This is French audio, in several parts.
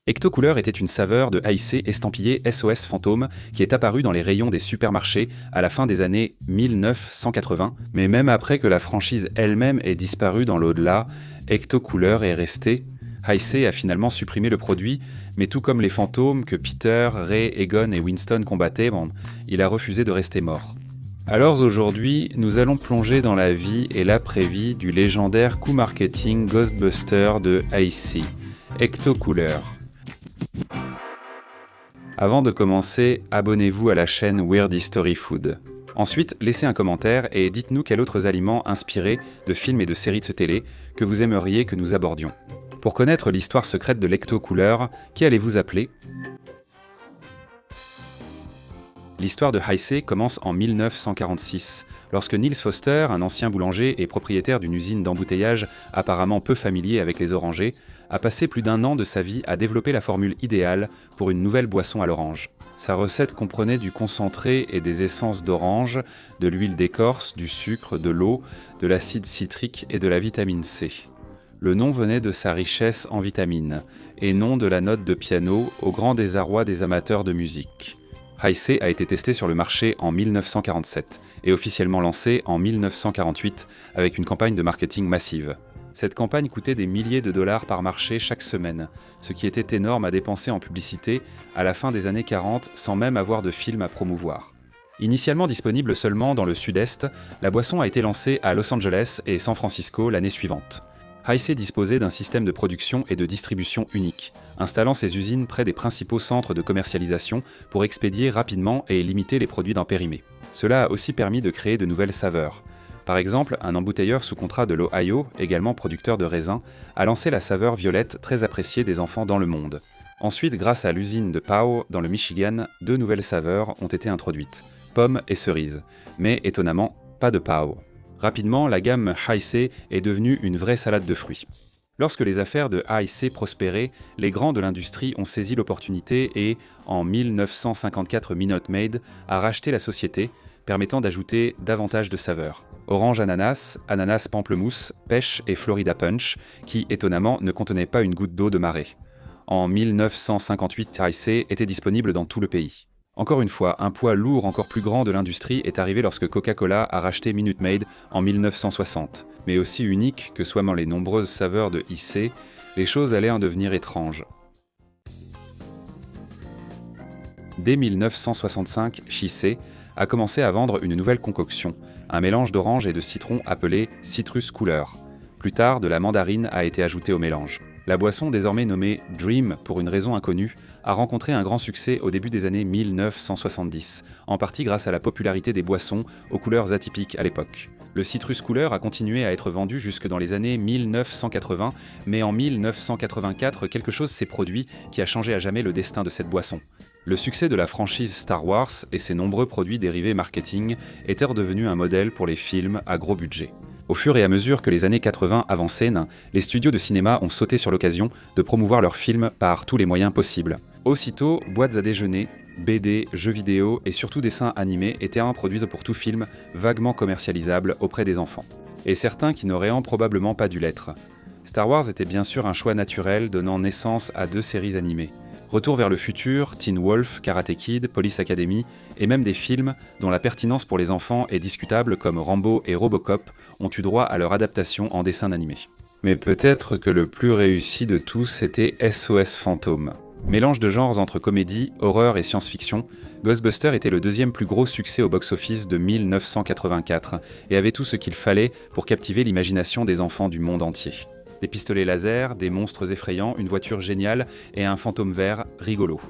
Ecto-Couleur était une saveur de Hi-C estampillée SOS Fantôme qui est apparue dans les rayons des supermarchés à la fin des années 1980, mais même après que la franchise elle-même ait disparu dans l'au-delà, Ecto-Couleur est resté. Hi-C a finalement supprimé le produit, mais tout comme les fantômes que Peter, Ray, Egon et Winston combattaient, il a refusé de rester mort. Alors aujourd'hui, nous allons plonger dans la vie et l'après-vie du légendaire coup marketing Ghostbuster de Hi-C, Ecto-Couleur. Avant de commencer, abonnez-vous à la chaîne Weird History Food. Ensuite, laissez un commentaire et dites-nous quels autres aliments inspirés de films et de séries de télé que vous aimeriez que nous abordions. Pour connaître l'histoire secrète de l'Ecto-Couleur, qui allez-vous appeler ? L'histoire de Hi-C commence en 1946, lorsque Niels Foster, un ancien boulanger et propriétaire d'une usine d'embouteillage apparemment peu familier avec les orangers, a passé plus d'1 an de sa vie à développer la formule idéale pour une nouvelle boisson à l'orange. Sa recette comprenait du concentré et des essences d'orange, de l'huile d'écorce, du sucre, de l'eau, de l'acide citrique et de la vitamine C. Le nom venait de sa richesse en vitamines, et non de la note de piano, au grand désarroi des amateurs de musique. Hi-C a été testé sur le marché en 1947 et officiellement lancé en 1948 avec une campagne de marketing massive. Cette campagne coûtait des milliers de dollars par marché chaque semaine, ce qui était énorme à dépenser en publicité à la fin des années 40 sans même avoir de film à promouvoir. Initialement disponible seulement dans le sud-est, la boisson a été lancée à Los Angeles et San Francisco l'année suivante. Hi-C disposait d'un système de production et de distribution unique, installant ses usines près des principaux centres de commercialisation pour expédier rapidement et limiter les produits d'un périmé. Cela a aussi permis de créer de nouvelles saveurs. Par exemple, un embouteilleur sous contrat de l'Ohio, également producteur de raisins, a lancé la saveur violette très appréciée des enfants dans le monde. Ensuite, grâce à l'usine de Powell dans le Michigan, 2 nouvelles saveurs ont été introduites, pommes et cerises, mais étonnamment, pas de Powell. Rapidement, la gamme Hi-C est devenue une vraie salade de fruits. Lorsque les affaires de Hi-C prospéraient, les grands de l'industrie ont saisi l'opportunité et, en 1954, Minute Maid a racheté la société, permettant d'ajouter davantage de saveurs. Orange ananas, ananas pamplemousse, pêche et Florida Punch, qui, étonnamment, ne contenaient pas une goutte d'eau de marée. En 1958, Hi-C était disponible dans tout le pays. Encore une fois, un poids lourd encore plus grand de l'industrie est arrivé lorsque Coca-Cola a racheté Minute Maid en 1960. Mais aussi unique que soient les nombreuses saveurs de Hi-C, les choses allaient en devenir étranges. Dès 1965, Hi-C a commencé à vendre une nouvelle concoction, un mélange d'orange et de citron appelé Citrus Couleur. Plus tard, de la mandarine a été ajoutée au mélange. La boisson, désormais nommée Dream pour une raison inconnue, a rencontré un grand succès au début des années 1970, en partie grâce à la popularité des boissons aux couleurs atypiques à l'époque. Le Citrus Couleur a continué à être vendu jusque dans les années 1980, mais en 1984, quelque chose s'est produit qui a changé à jamais le destin de cette boisson. Le succès de la franchise Star Wars et ses nombreux produits dérivés marketing étaient redevenus un modèle pour les films à gros budget. Au fur et à mesure que les années 80 avançaient, les studios de cinéma ont sauté sur l'occasion de promouvoir leurs films par tous les moyens possibles. Aussitôt, boîtes à déjeuner, BD, jeux vidéo et surtout dessins animés étaient introduits pour tout film vaguement commercialisable auprès des enfants. Et certains qui n'auraient probablement pas dû l'être. Star Wars était bien sûr un choix naturel donnant naissance à 2 séries animées. Retour vers le futur, Teen Wolf, Karate Kid, Police Academy, et même des films dont la pertinence pour les enfants est discutable comme Rambo et Robocop ont eu droit à leur adaptation en dessin animé. Mais peut-être que le plus réussi de tous était SOS Fantôme. Mélange de genres entre comédie, horreur et science-fiction, Ghostbuster était le 2e plus gros succès au box-office de 1984 et avait tout ce qu'il fallait pour captiver l'imagination des enfants du monde entier. Des pistolets laser, des monstres effrayants, une voiture géniale et un fantôme vert rigolo.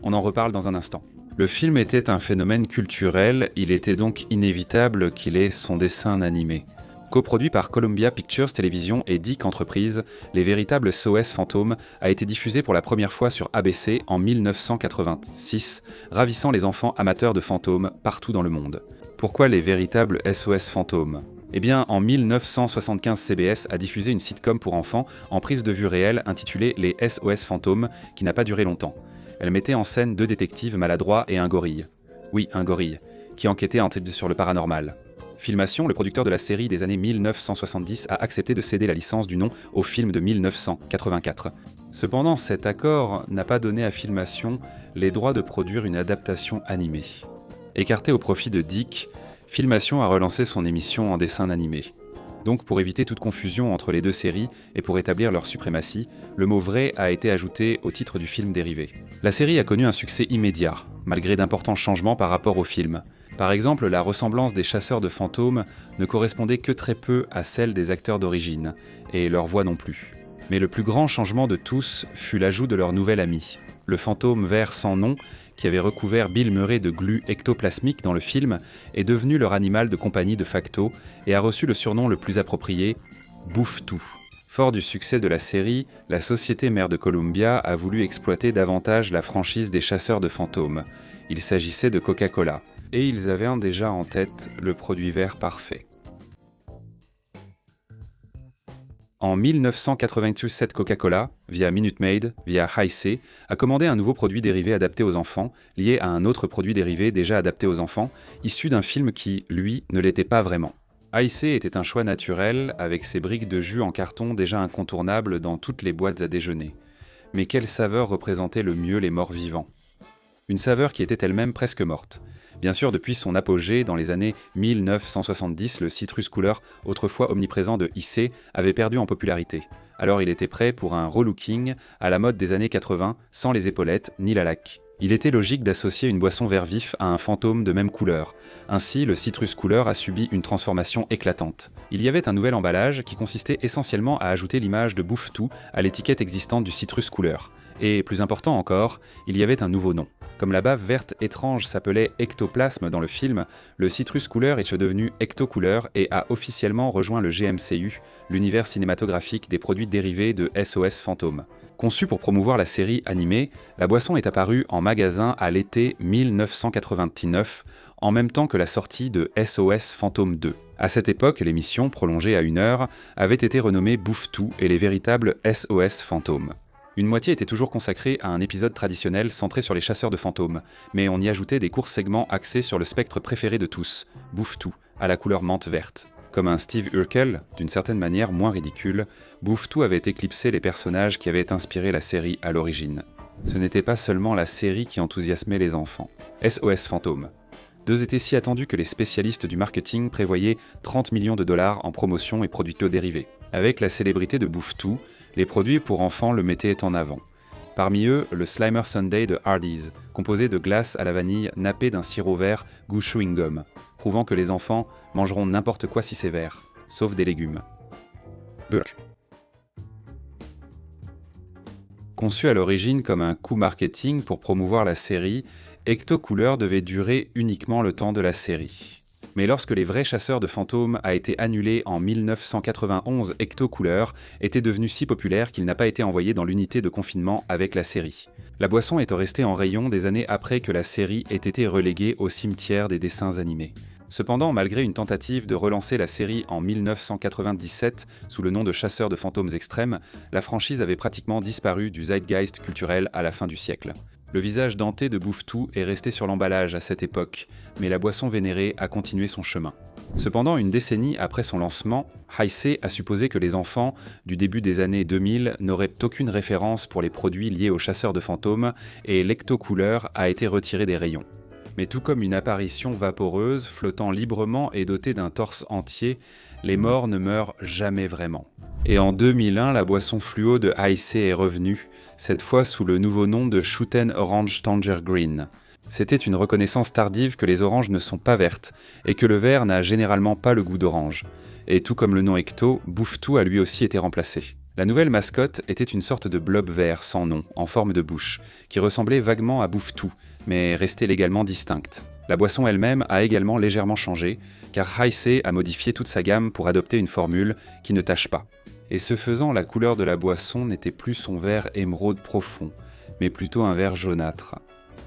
On en reparle dans un instant. Le film était un phénomène culturel, il était donc inévitable qu'il ait son dessin animé. Coproduit par Columbia Pictures Television et Dick Enterprises, Les Véritables SOS Fantômes a été diffusé pour la première fois sur ABC en 1986, ravissant les enfants amateurs de fantômes partout dans le monde. Pourquoi Les Véritables SOS Fantômes ? Eh bien, en 1975, CBS a diffusé une sitcom pour enfants en prise de vue réelle intitulée Les SOS Fantômes, qui n'a pas duré longtemps. Elle mettait en scène 2 détectives maladroits et un gorille. Oui, un gorille, qui enquêtait sur le paranormal. Filmation, le producteur de la série des années 1970 a accepté de céder la licence du nom au film de 1984. Cependant, cet accord n'a pas donné à Filmation les droits de produire une adaptation animée. Écarté au profit de Dick, Filmation a relancé son émission en dessin animé. Donc pour éviter toute confusion entre les deux séries et pour établir leur suprématie, le mot vrai a été ajouté au titre du film dérivé. La série a connu un succès immédiat, malgré d'importants changements par rapport au film. Par exemple, la ressemblance des chasseurs de fantômes ne correspondait que très peu à celle des acteurs d'origine, et leur voix non plus. Mais le plus grand changement de tous fut l'ajout de leur nouvel ami, le fantôme vert sans nom, qui avait recouvert Bill Murray de glu ectoplasmique dans le film, est devenu leur animal de compagnie de facto et a reçu le surnom le plus approprié, Bouffe-Tout. Fort du succès de la série, la société mère de Columbia a voulu exploiter davantage la franchise des chasseurs de fantômes. Il s'agissait de Coca-Cola, et ils avaient déjà en tête le produit vert parfait. En 1997, Coca-Cola, via Minute Maid, via Hi-C, a commandé un nouveau produit dérivé adapté aux enfants, lié à un autre produit dérivé déjà adapté aux enfants, issu d'un film qui, lui, ne l'était pas vraiment. Hi-C était un choix naturel, avec ses briques de jus en carton déjà incontournables dans toutes les boîtes à déjeuner. Mais quelle saveur représentait le mieux les morts vivants ? Une saveur qui était elle-même presque morte. Bien sûr, depuis son apogée dans les années 1970, le citrus couleur, autrefois omniprésent de Hi-C, avait perdu en popularité. Alors il était prêt pour un relooking à la mode des années 80, sans les épaulettes ni la laque. Il était logique d'associer une boisson vert vif à un fantôme de même couleur. Ainsi, le citrus couleur a subi une transformation éclatante. Il y avait un nouvel emballage qui consistait essentiellement à ajouter l'image de Bouffe-Tout à l'étiquette existante du citrus couleur. Et plus important encore, il y avait un nouveau nom. Comme la bave verte étrange s'appelait ectoplasme dans le film, le citrus couleur est devenu ectocouleur et a officiellement rejoint le GMCU, l'univers cinématographique des produits dérivés de SOS Fantôme. Conçue pour promouvoir la série animée, la boisson est apparue en magasin à l'été 1999, en même temps que la sortie de SOS Fantôme 2. À cette époque, l'émission, prolongée à 1 heure, avait été renommée Bouffe-Tout et les véritables SOS Fantômes. Une moitié était toujours consacrée à un épisode traditionnel centré sur les chasseurs de fantômes, mais on y ajoutait des courts segments axés sur le spectre préféré de tous, Bouffe-Tout, à la couleur menthe verte. Comme un Steve Urkel, d'une certaine manière moins ridicule, Bouffe-Tout avait éclipsé les personnages qui avaient inspiré la série à l'origine. Ce n'était pas seulement la série qui enthousiasmait les enfants. SOS Fantôme. 2 étaient si attendus que les spécialistes du marketing prévoyaient 30 millions de dollars en promotion et produits dérivés. Avec la célébrité de Bouffe-Tout, les produits pour enfants le mettaient en avant. Parmi eux, le Slimer Sundae de Hardee's, composé de glace à la vanille nappée d'un sirop vert goût chewing gum, prouvant que les enfants mangeront n'importe quoi si c'est vert, sauf des légumes. Burk. Conçu à l'origine comme un coup marketing pour promouvoir la série, Ectocouleur devait durer uniquement le temps de la série. Mais lorsque Les Vrais Chasseurs de Fantômes a été annulé en 1991, Ectocouleur était devenu si populaire qu'il n'a pas été envoyé dans l'unité de confinement avec la série. La boisson est restée en rayon des années après que la série ait été reléguée au cimetière des dessins animés. Cependant, malgré une tentative de relancer la série en 1997 sous le nom de Chasseurs de Fantômes Extrêmes, la franchise avait pratiquement disparu du zeitgeist culturel à la fin du siècle. Le visage denté de Bouffe-Tout est resté sur l'emballage à cette époque, mais la boisson vénérée a continué son chemin. Cependant, une décennie après son lancement, Hi-C a supposé que les enfants du début des années 2000 n'auraient aucune référence pour les produits liés aux chasseurs de fantômes et l'ectocouleur a été retiré des rayons. Mais tout comme une apparition vaporeuse, flottant librement et dotée d'un torse entier, les morts ne meurent jamais vraiment. Et en 2001, la boisson fluo de Hi-C est revenue, cette fois sous le nouveau nom de Shooten Orange Tanger Green. C'était une reconnaissance tardive que les oranges ne sont pas vertes, et que le vert n'a généralement pas le goût d'orange. Et tout comme le nom Ecto, Bouffe-Tout a lui aussi été remplacé. La nouvelle mascotte était une sorte de blob vert sans nom, en forme de bouche, qui ressemblait vaguement à Bouffe-Tout, mais restait légalement distincte. La boisson elle-même a également légèrement changé, car Hi-C a modifié toute sa gamme pour adopter une formule qui ne tache pas. Et ce faisant, la couleur de la boisson n'était plus son vert émeraude profond, mais plutôt un vert jaunâtre.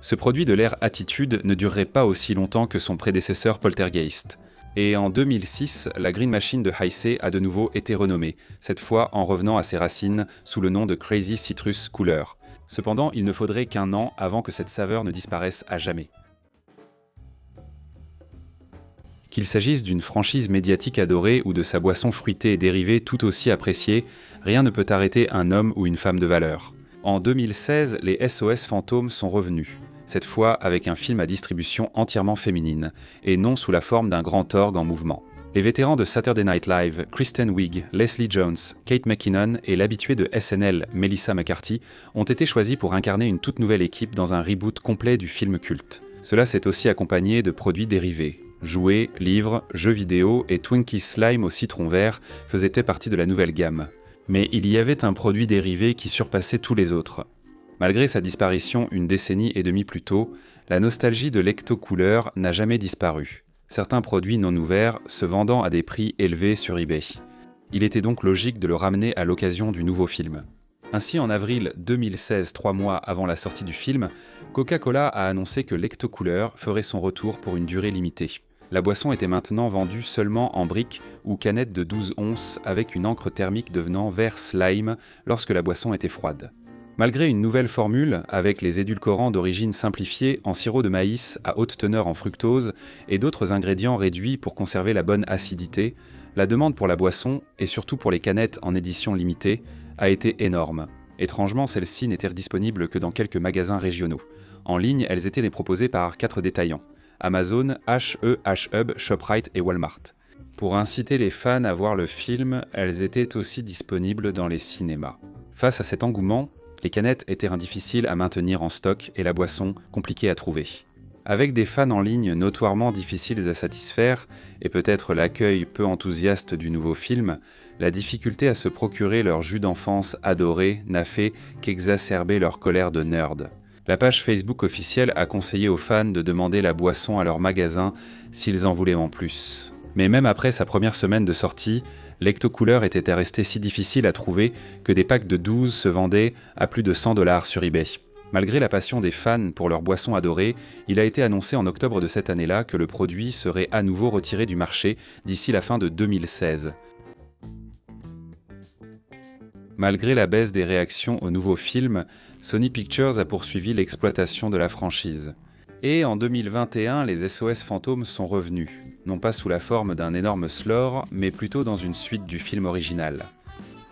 Ce produit de l'ère Attitude ne durerait pas aussi longtemps que son prédécesseur Poltergeist. Et en 2006, la Green Machine de Hi-C a de nouveau été renommée, cette fois en revenant à ses racines sous le nom de Crazy Citrus Couleur. Cependant, il ne faudrait qu'1 an avant que cette saveur ne disparaisse à jamais. Qu'il s'agisse d'une franchise médiatique adorée ou de sa boisson fruitée et dérivée tout aussi appréciée, rien ne peut arrêter un homme ou une femme de valeur. En 2016, les SOS Fantômes sont revenus, cette fois avec un film à distribution entièrement féminine, et non sous la forme d'un grand orgue en mouvement. Les vétérans de Saturday Night Live, Kristen Wiig, Leslie Jones, Kate McKinnon et l'habituée de SNL, Melissa McCarthy, ont été choisis pour incarner une toute nouvelle équipe dans un reboot complet du film culte. Cela s'est aussi accompagné de produits dérivés. Jouets, livres, jeux vidéo et Twinkies Slime au citron vert faisaient partie de la nouvelle gamme. Mais il y avait un produit dérivé qui surpassait tous les autres. Malgré sa disparition une décennie et demie plus tôt, la nostalgie de l'Ecto-Cooler n'a jamais disparu. Certains produits non ouverts se vendant à des prix élevés sur eBay. Il était donc logique de le ramener à l'occasion du nouveau film. Ainsi, en avril 2016, 3 mois avant la sortie du film, Coca-Cola a annoncé que l'Ecto-Cooler ferait son retour pour une durée limitée. La boisson était maintenant vendue seulement en briques ou canettes de 12 onces avec une encre thermique devenant vert slime lorsque la boisson était froide. Malgré une nouvelle formule, avec les édulcorants d'origine simplifiée en sirop de maïs à haute teneur en fructose et d'autres ingrédients réduits pour conserver la bonne acidité, la demande pour la boisson, et surtout pour les canettes en édition limitée, a été énorme. Étrangement, celles-ci n'étaient disponibles que dans quelques magasins régionaux. En ligne, elles étaient proposées par 4 détaillants: Amazon, H-E-H-Hub, Shoprite et Walmart. Pour inciter les fans à voir le film, elles étaient aussi disponibles dans les cinémas. Face à cet engouement, les canettes étaient difficiles à maintenir en stock et la boisson compliquée à trouver. Avec des fans en ligne notoirement difficiles à satisfaire, et peut-être l'accueil peu enthousiaste du nouveau film, la difficulté à se procurer leur jus d'enfance adoré n'a fait qu'exacerber leur colère de nerd. La page Facebook officielle a conseillé aux fans de demander la boisson à leur magasin s'ils en voulaient en plus. Mais même après sa première semaine de sortie, l'Ecto-Cooler était resté si difficile à trouver que des packs de 12 se vendaient à plus de 100 $ sur eBay. Malgré la passion des fans pour leur boisson adorée, il a été annoncé en octobre de cette année-là que le produit serait à nouveau retiré du marché d'ici la fin de 2016. Malgré la baisse des réactions au nouveau film, Sony Pictures a poursuivi l'exploitation de la franchise. Et en 2021, les SOS Fantômes sont revenus, non pas sous la forme d'un énorme slore, mais plutôt dans une suite du film original.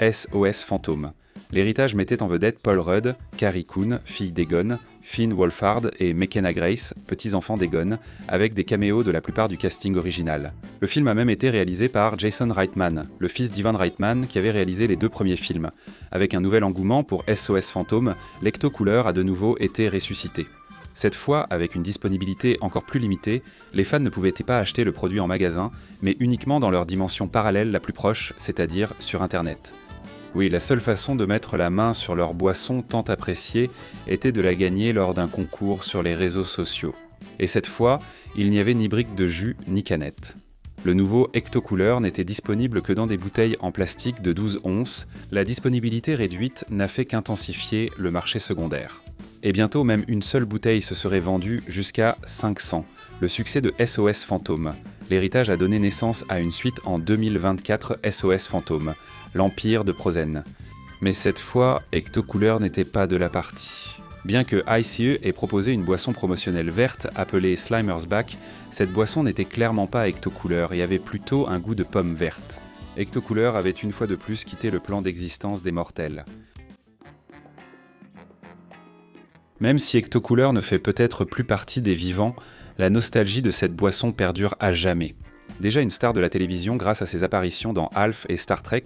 SOS Fantômes. L'héritage mettait en vedette Paul Rudd, Carrie Coon, fille d'Egon, Finn Wolfhard et McKenna Grace, petits-enfants d'Egon, avec des caméos de la plupart du casting original. Le film a même été réalisé par Jason Reitman, le fils d'Ivan Reitman qui avait réalisé les 2 premiers films. Avec un nouvel engouement pour SOS Fantômes, l'Ecto-Cooler a de nouveau été ressuscité. Cette fois, avec une disponibilité encore plus limitée, les fans ne pouvaient pas acheter le produit en magasin, mais uniquement dans leur dimension parallèle la plus proche, c'est-à-dire sur Internet. Oui, la seule façon de mettre la main sur leur boisson tant appréciée était de la gagner lors d'un concours sur les réseaux sociaux. Et cette fois, il n'y avait ni briques de jus ni canettes. Le nouveau Ecto-Cooler n'était disponible que dans des bouteilles en plastique de 12 onces, la disponibilité réduite n'a fait qu'intensifier le marché secondaire. Et bientôt, même une seule bouteille se serait vendue jusqu'à 500, le succès de SOS Fantômes. L'héritage a donné naissance à une suite en 2024, SOS Fantômes, l'Empire de Prozen. Mais cette fois, Ecto-Cooler n'était pas de la partie. Bien que ICE ait proposé une boisson promotionnelle verte appelée Slimer's Back, cette boisson n'était clairement pas Ecto-Cooler et avait plutôt un goût de pomme verte. Ecto-Cooler avait une fois de plus quitté le plan d'existence des mortels. Même si Ecto-Cooler ne fait peut-être plus partie des vivants, la nostalgie de cette boisson perdure à jamais. Déjà une star de la télévision grâce à ses apparitions dans Alf et Star Trek,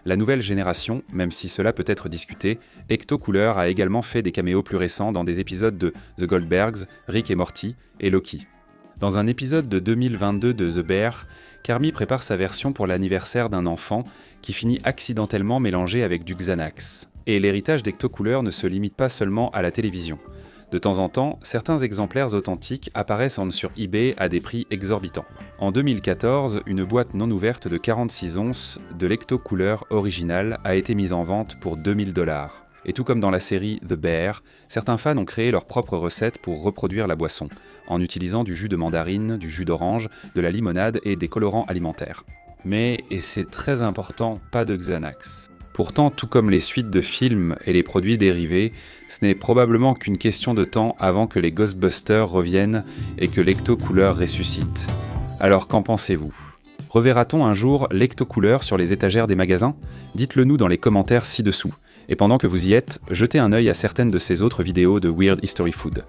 la nouvelle génération, même si cela peut être discuté, Ecto-Cooler a également fait des caméos plus récents dans des épisodes de The Goldbergs, Rick et Morty et Loki. Dans un épisode de 2022 de The Bear, Carmy prépare sa version pour l'anniversaire d'un enfant qui finit accidentellement mélangé avec du Xanax. Et l'héritage d'Ecto-Cooler ne se limite pas seulement à la télévision. De temps en temps, certains exemplaires authentiques apparaissent sur eBay à des prix exorbitants. En 2014, une boîte non ouverte de 46 onces de l'Ecto-Cooler original a été mise en vente pour 2000 $. Et tout comme dans la série The Bear, certains fans ont créé leur propre recette pour reproduire la boisson, en utilisant du jus de mandarine, du jus d'orange, de la limonade et des colorants alimentaires. Mais, et c'est très important, pas de Xanax. Pourtant, tout comme les suites de films et les produits dérivés, ce n'est probablement qu'une question de temps avant que les Ghostbusters reviennent et que l'Ecto-Cooler ressuscite. Alors qu'en pensez-vous? Reverra-t-on un jour l'ectocouleur sur les étagères des magasins? Dites-le nous dans les commentaires ci-dessous. Et pendant que vous y êtes, jetez un œil à certaines de ces autres vidéos de Weird History Food.